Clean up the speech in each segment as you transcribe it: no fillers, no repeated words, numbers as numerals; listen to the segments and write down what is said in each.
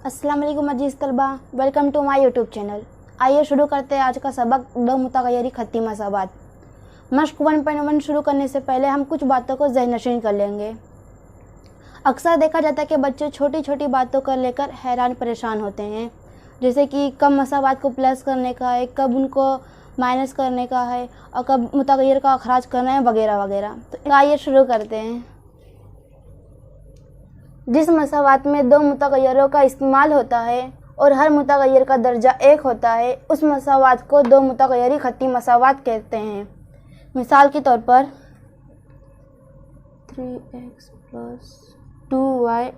अस्सलाम वालेकुम अजीज़ तलबा, welcome to my YouTube channel. आइए शुरू करते हैं आज का सबक दो मुतगय्यरी खत्ती मसावात। मश्क 1.1 शुरू करने से पहले हम कुछ बातों को ज़हननशीन कर लेंगे। अक्सर देखा जाता है कि बच्चे छोटी छोटी बातों को लेकर हैरान परेशान होते हैं, जैसे कि कब मसावात को प्लस करने का है, कब उनको माइनस करने का है और कब मुतगय्यर का अखराज करना है वगैरह वगैरह। तो आइए शुरू करते हैं। जिस मसावात में दो मुतगय्यरों का इस्तेमाल होता है और हर मुतगय्यर का दर्जा एक होता है, उस मसावात को दो मुतगय्यरी खत्ती मसावात कहते हैं। मिसाल के तौर पर 3x + 2y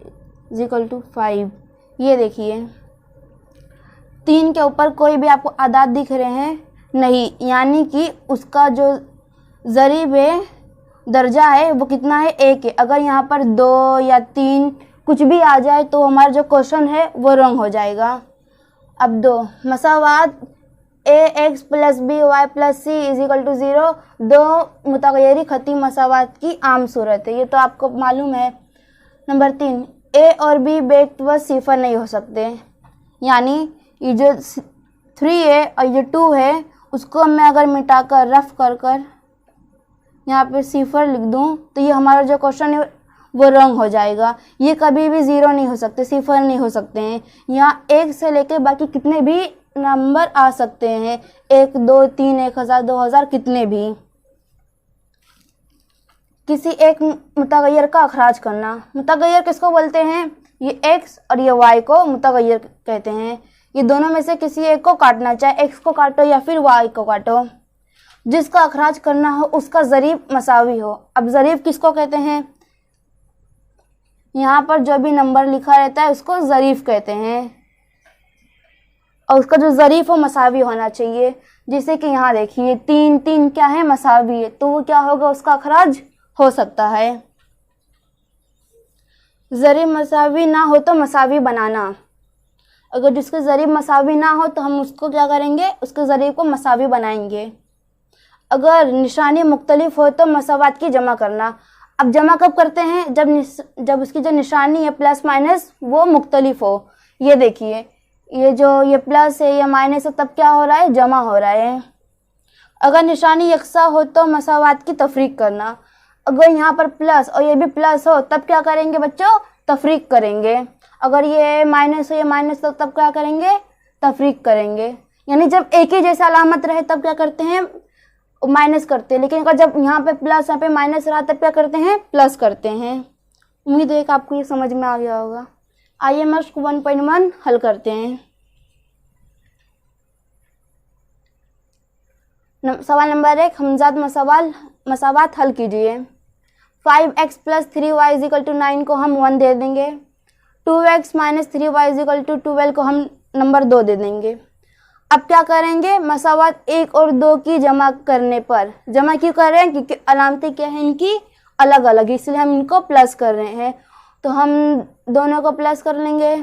= 5। ये देखिए 3 के ऊपर कोई भी आपको आदाद दिख रहे हैं नहीं, यानी कि उसका जो ज़रीब है, दर्जा है, वो कितना है, 1 है। अगर यहाँ पर 2 या 3 कुछ भी आ जाए तो हमारा जो क्वेश्चन है वो रॉन्ग हो जाएगा। अब दो मसावात ax + by + c = 0 दो मुतगय्यरी खत्ती मसावात की आम सूरत है, ये तो आपको मालूम है। नंबर 3, a और b बेख्त सिफर नहीं हो सकते, यानी ये जो 3 है और ये 2 है, उसको मैं अगर मिटाकर रफ कर यहाँ पे सिफर लिख दूँ तो ये हमारा जो क्वेश्चन है वो रॉन्ग हो जाएगा। ये कभी भी 0 नहीं हो सकते, सिफर नहीं हो सकते हैं। यहाँ 1 से लेके बाकी कितने भी नंबर आ सकते हैं, 1, 2, 3, 1000, 2000, कितने भी। किसी एक मुतगय्यर का अखराज करना। मुतगय्यर किसको बोलते हैं? ये x और ये y को मुतगय्यर कहते हैं। ये दोनों में से किसी एक को काटना, चाहे x को काटो या फिर y को काटो। जिसका अखराज करना हो उसका ज़रीब मसावी हो। अब ज़रीब किसको कहते हैं? यहाँ पर जो भी नंबर लिखा रहता है उसको ज़रीफ कहते हैं, और उसका जो ज़रीफ हो मसावी होना चाहिए। जैसे कि यहाँ देखिए 3 3 क्या है, मसावी है, तो वो क्या होगा, उसका अखराज हो सकता है। ज़रीब मसावी ना हो तो मसावी बनाना। अगर जिसके ज़रीब मसावी ना हो तो हम उसको क्या करेंगे, उसके ज़रीब को मसावी बनाएंगे। अगर निशानी मुख्तलिफ हो तो मसावात की जमा करना। अब जमा कब करते हैं? जब उसकी जो निशानी है प्लस माइनस वो मुख्तलिफ हो। ये देखिए ये प्लस है, ये माइनस है, तब क्या हो रहा है, जमा हो रहा है। अगर निशानी यकसा हो तो मसावात की तफरीक करना। अगर यहाँ पर प्लस और ये भी प्लस हो तब क्या करेंगे बच्चों, तफरीक करेंगे। अगर ये माइनस हो, ये माइनस हो, तब क्या करेंगे, तफरीक करेंगे। यानी जब एक ही जैसा अलामत रहे तब क्या करते हैं, माइनस करते हैं, लेकिन अगर जब यहाँ पे प्लस यहाँ पे माइनस रहा तब क्या करते हैं, प्लस करते हैं। उम्मीद है कि आपको ये समझ में आ गया होगा। आइए मश्क 1.1 हल करते हैं। सवाल नंबर 1, हमजाद मसावात हल कीजिए। 5x + 3y = 9 को हम 1 दे देंगे। 2x - 3y = 12 को हम नंबर 2 दे देंगे। अब क्या करेंगे, मसावात 1 और 2 की जमा करने पर, जमा क्यों कर रहे हैं, क्योंकि अलामतें क्या है इनकी अलग अलग, इसलिए हम इनको प्लस कर रहे हैं। तो हम दोनों को प्लस कर लेंगे।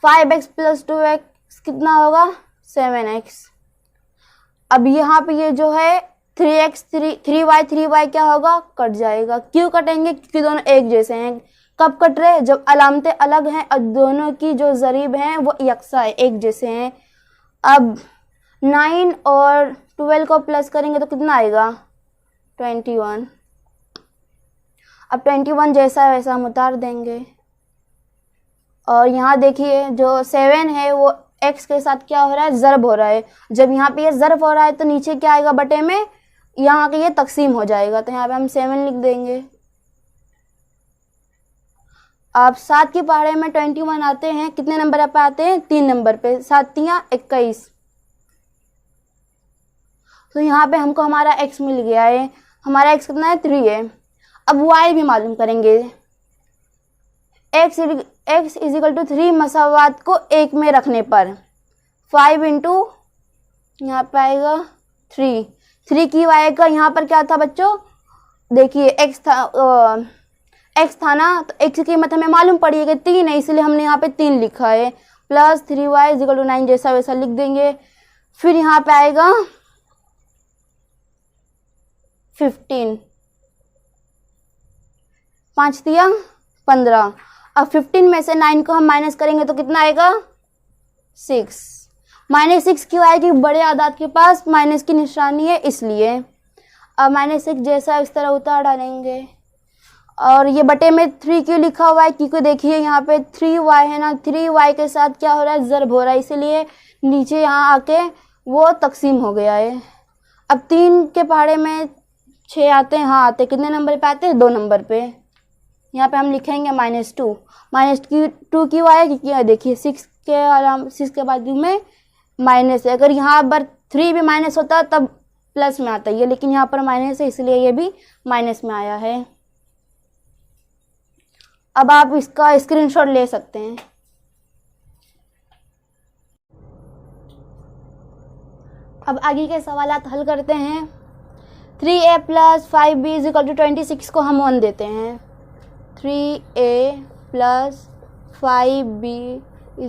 5x + 2x कितना होगा, 7x। अब यहाँ पे ये जो है 3x 3y क्या होगा, कट जाएगा। क्यों कटेंगे, क्योंकि दोनों एक जैसे हैं। कब कट रहे हैं, जब अलामतें अलग हैं और दोनों की जो ज़रीब हैं वो यकसा है, एक जैसे हैं। अब 9 और 12 को प्लस करेंगे तो कितना आएगा, 21। अब 21 जैसा है वैसा हम उतार देंगे। और यहाँ देखिए जो 7 है वो x के साथ क्या हो रहा है, ज़रब हो रहा है। जब यहाँ पे ये ज़रब हो रहा है तो नीचे क्या आएगा, बटे में यहाँ के ये तकसीम हो जाएगा, तो यहाँ पे हम 7 लिख देंगे। आप 7 की पहाड़े में 21 आते हैं, कितने नंबर पे आते हैं, 3 नंबर पे, 7 × 21। तो यहाँ पे हमको हमारा x मिल गया है। हमारा x कितना है, 3 है। अब y भी मालूम करेंगे। x = 3 मसावात को 1 में रखने पर 5 × यहाँ पे आएगा 3 की y का यहाँ पर क्या था बच्चों, देखिए x था ना, तो x की कीमत हमें मालूम पड़ी है कि 3 है, इसलिए हमने यहाँ पे 3 लिखा है। प्लस 3y = 9 जैसा वैसा लिख देंगे। फिर यहाँ पे आएगा 15, 5 × 15। अब 15 में से 9 को हम माइनस करेंगे तो कितना आएगा 6। -6 क्यों आएगी? बड़े आदाद के पास माइनस की निशानी है इसलिए। अब -6 जैसा इस तरह उतार डालेंगे। और ये बटे में 3 क्यों लिखा हुआ है? क्योंकि देखिए यहाँ पे 3y है ना, 3y के साथ क्या हो रहा है? ज़र्ब हो रहा है, इसीलिए नीचे यहाँ आके वो तकसीम हो गया है। अब 3 के पहाड़े में 6 आते हैं, हाँ आते। कितने नंबर पे आते हैं? 2 नंबर पे। यहाँ पे हम लिखेंगे -2। -2 क्यों आया? क्योंकि देखिए 6 के बाद में माइनस है। अगर यहाँ पर 3 भी माइनस होता तब प्लस में आता ये, लेकिन यहाँ पर माइनस है इसलिए ये भी माइनस में आया है। अब आप इसका स्क्रीनशॉट ले सकते हैं। अब आगे के सवालात हल करते हैं। 3a + 5b = 26 को हम 1 देते हैं। 3a + 5b =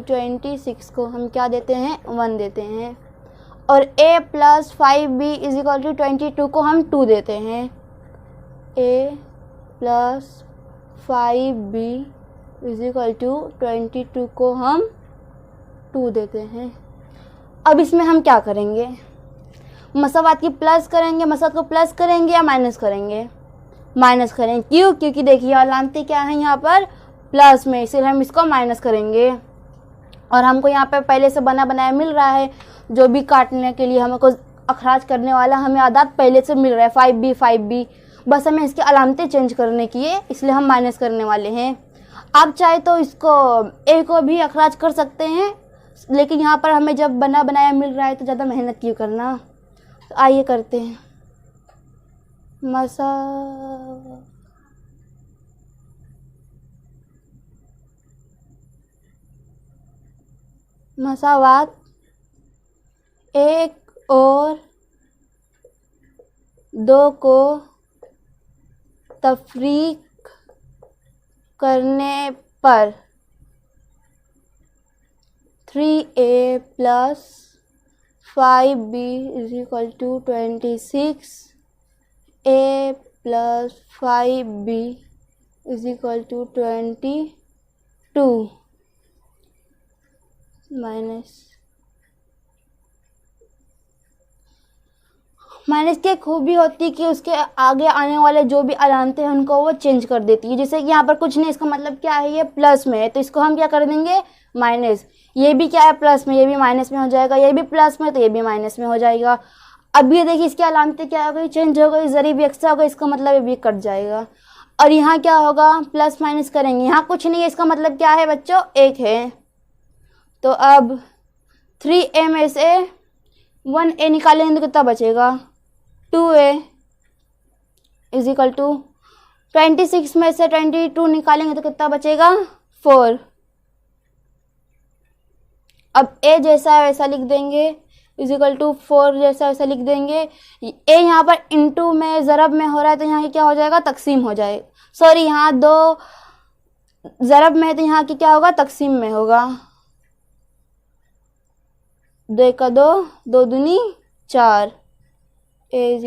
26 को हम क्या देते हैं? 1 देते हैं। और a + 5b = 22 को हम 2 देते हैं। a + 5b = 22 को हम 2 देते हैं। अब इसमें हम क्या करेंगे? मसावात की प्लस करेंगे, मसावात को प्लस करेंगे या माइनस करेंगे? माइनस करेंगे। क्यों? क्योंकि देखिए अलामतें क्या है यहाँ पर? प्लस में, इसलिए हम इसको माइनस करेंगे। और हमको यहाँ पर पहले से बना बनाया मिल रहा है, जो भी काटने के लिए हमको अखराज करने वाला हमें आदात पहले से मिल रहा है, 5b। बस हमें इसकी अलामतें चेंज करने की है, इसलिए हम माइनस करने वाले हैं। आप चाहे तो इसको a को भी अखराज कर सकते हैं, लेकिन यहाँ पर हमें जब बना बनाया मिल रहा है तो ज़्यादा मेहनत क्यों करना। तो आइए करते हैं। मसावात 1 और 2 को तफरीक करने पर 3a + 5b = 26, a + 5b = 22 minus की खूबी होती है कि उसके आगे आने वाले जो भी अलामतें हैं उनको वो चेंज कर देती है। जैसे कि यहाँ पर कुछ नहीं, इसका मतलब क्या है? ये प्लस में है तो इसको हम क्या कर देंगे? माइनस। ये भी क्या है? प्लस में, ये भी माइनस में हो जाएगा। ये भी प्लस में तो ये भी माइनस में हो जाएगा। अब ये देखिए इसकी अलामतें क्या हो गई? चेंज हो गई। ज़रीब यकसा हो गई, इसका मतलब ये भी कट जाएगा। और यहाँ क्या होगा? प्लस माइनस करेंगे। यहाँ कुछ नहीं है, इसका मतलब क्या है बच्चों? 1 है। तो अब 3a में से 1a निकालेंगे तो कितना बचेगा? 2a = 26 में से 22 निकालेंगे तो कितना बचेगा? 4। अब a जैसा है वैसा लिख देंगे, =4 जैसा वैसा लिख देंगे। a यहाँ पर इंटू में ज़रब में हो रहा है तो यहाँ की क्या हो जाएगा? तकसीम हो जाएगा। सॉरी, यहाँ 2 ज़रब में है तो यहाँ की क्या होगा? तकसीम में होगा। 2 × 2, 2 दूनी 4। a =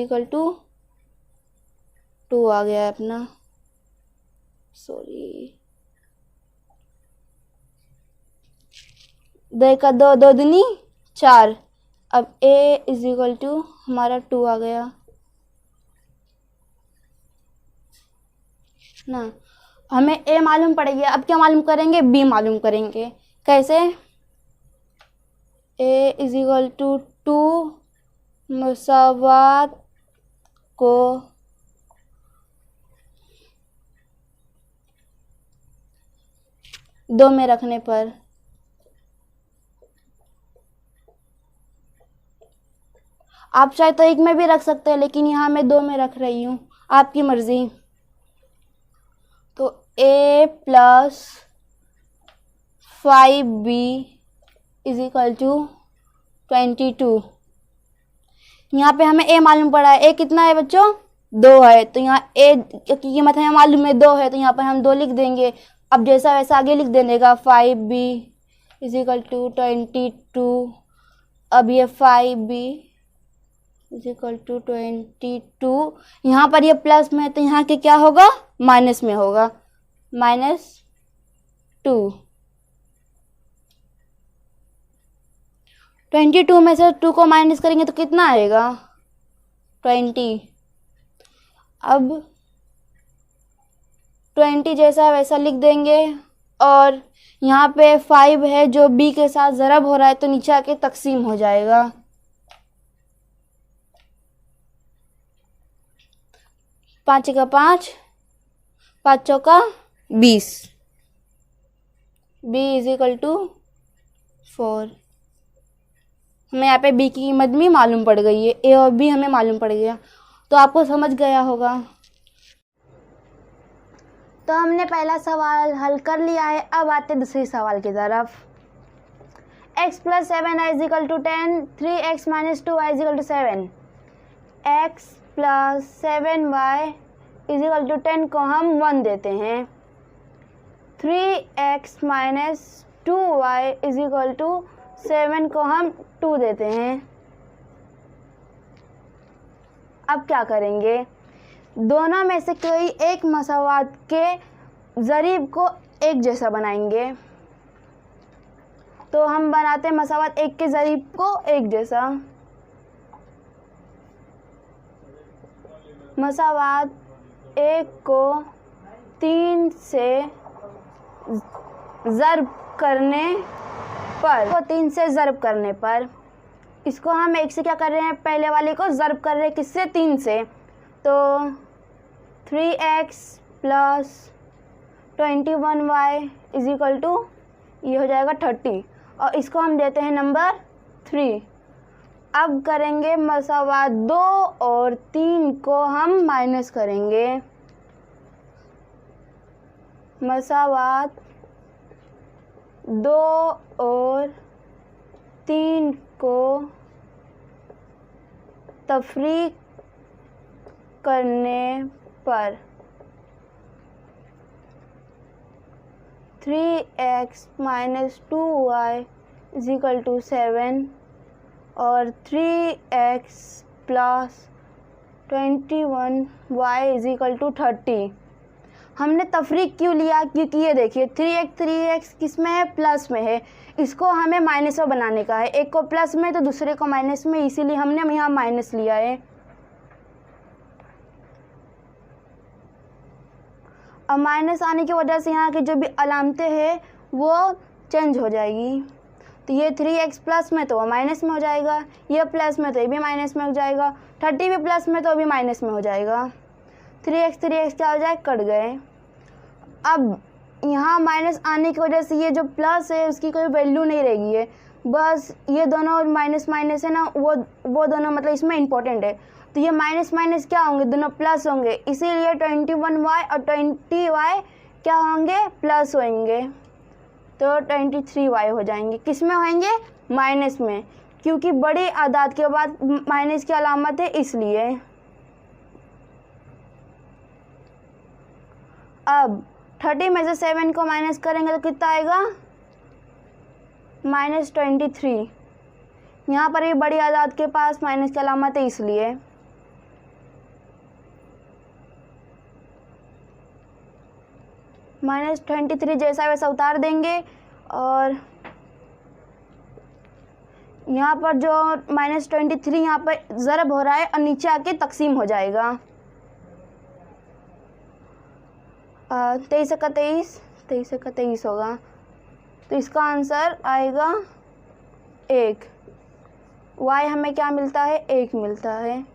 2 आ गया है अपना। सॉरी, 2 × 2, 2 दूनी 4। अब a = हमारा 2 आ गया ना। हमें a मालूम पड़ गया। अब क्या मालूम करेंगे? b मालूम करेंगे। कैसे? a = 2 मसावात को दो में रखने पर आप चाहे तो 1 में भी रख सकते हैं, लेकिन यहाँ मैं 2 में रख रही हूँ, आपकी मर्जी। तो a + 5b = 22। यहाँ पे हमें a मालूम पड़ा है। a कितना है बच्चों? 2 है। तो यहाँ a की कीमत हमें मालूम है 2 है, तो यहाँ पर हम 2 लिख देंगे। अब जैसा वैसा आगे लिख देने का। 5b = 22। अब ये 5b = 22। यहाँ पर ये प्लस में है तो यहाँ के क्या होगा? माइनस में होगा। -22 22 में से 2 को माइनस करेंगे तो कितना आएगा? 20। अब 20 जैसा वैसा लिख देंगे और यहाँ पे 5 है जो b के साथ ज़रब हो रहा है तो नीचे आके तकसीम हो जाएगा। 5 का 5, 5 चौका 20, b = 4। हमें यहाँ पे b की कीमत भी मालूम पड़ गई है, a और b हमें मालूम पड़ गया, तो आपको समझ गया होगा। तो हमने पहला सवाल हल कर लिया है। अब आते दूसरे सवाल की तरफ। x + 7y = 10, 3x - 2y = 7। x + 7y = 10 को हम 1 देते हैं। 3x - 2y = 7 को हम 2 देते हैं। अब क्या करेंगे? दोनों में से कोई एक मसावात के ज़रीब को एक जैसा बनाएंगे। तो हम बनाते हैं मसावात एक के ज़रीब को एक जैसा। मसावात एक को 3 से ज़र्ब करने पर इसको हम एक से क्या कर रहे हैं? पहले वाले को ज़र्ब कर रहे हैं किससे? 3 से। तो 3x + 21y = ये हो जाएगा 30 और इसको हम देते हैं नंबर 3। अब करेंगे मसावात 2 और 3 को हम माइनस करेंगे। मसावात 2 और 3 को तफरीक करने पर 3x - 2y = 7 और 3x + 21y = 30। हमने तफरीक क्यों लिया? क्योंकि ये देखिए 3x किस में है? प्लस में है। इसको हमें माइनस में बनाने का है। एक को प्लस में तो दूसरे को माइनस में, इसीलिए हमने यहाँ माइनस लिया है। और माइनस आने की वजह से यहाँ की जो भी अलामतें हैं वो चेंज हो जाएगी। तो ये 3x प्लस में तो वो माइनस में हो जाएगा, ये प्लस में तो ये भी माइनस में हो जाएगा, 30 भी प्लस में तो भी माइनस में हो जाएगा। 3x क्या हो जाए? कट गए। अब यहाँ माइनस आने की वजह से ये जो प्लस है उसकी कोई वैल्यू नहीं रहेगी है, बस ये दोनों माइनस माइनस है ना, वो दोनों मतलब इसमें इम्पोर्टेंट है। तो ये माइनस माइनस क्या होंगे? दोनों प्लस होंगे, इसीलिए 21y और 20y क्या होंगे? प्लस होंगे। तो 23y हो जाएंगे। किस में होंगे? माइनस में, क्योंकि बड़ी आदाद के बाद माइनस की अलामत है इसलिए। अब 30 में से 7 को माइनस करेंगे तो कितना आएगा? -23। यहाँ पर ये बड़ी आदाद के पास माइनस की अलामत है इसलिए। -23 जैसा वैसा उतार देंगे और यहाँ पर जो -23 यहाँ पर ज़रब हो रहा है और नीचे आके तकसीम हो जाएगा। 23 का 23 होगा, तो इसका आंसर आएगा 1। y हमें क्या मिलता है? 1 मिलता है।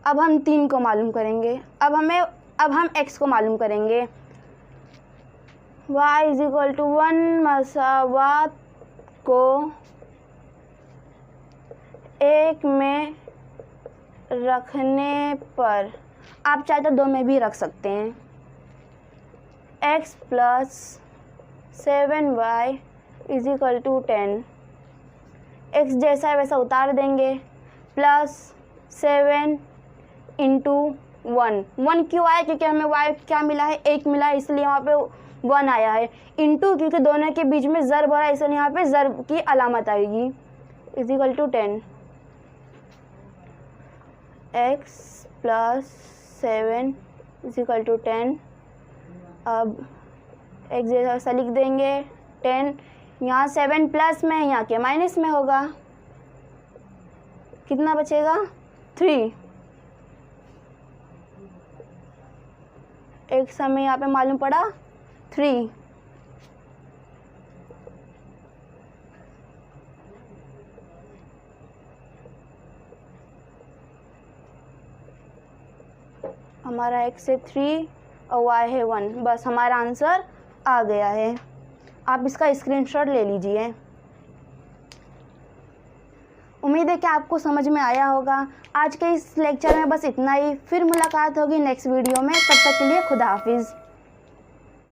अब हम 3 को मालूम करेंगे। अब हम x को मालूम करेंगे। y = 1 मसावात को 1 में रखने पर, आप चाहे तो 2 में भी रख सकते हैं। x + 7y = 10। x जैसा है वैसा उतार देंगे। +7 × 1 क्यों आया? क्योंकि हमें y क्या मिला है? 1 मिला है, इसलिए यहाँ पे 1 आया है। इंटू क्योंकि दोनों के बीच में ज़र्ब हो रहा है, इसलिए यहाँ पे ज़र्ब की अलामत आएगी। = 10। x + 7 = 10 अब एक जैसा लिख देंगे 10, यहाँ 7 प्लस में, यहाँ के माइनस में होगा, कितना बचेगा 3। एक समय यहाँ पे मालूम पड़ा 3। हमारा x है 3 और y है 1। बस हमारा आंसर आ गया है। आप इसका स्क्रीनशॉट ले लीजिए। उम्मीद है कि आपको समझ में आया होगा। आज के इस लेक्चर में बस इतना ही। फिर मुलाकात होगी नेक्स्ट वीडियो में। तब तक के लिए खुदा हाफिज़।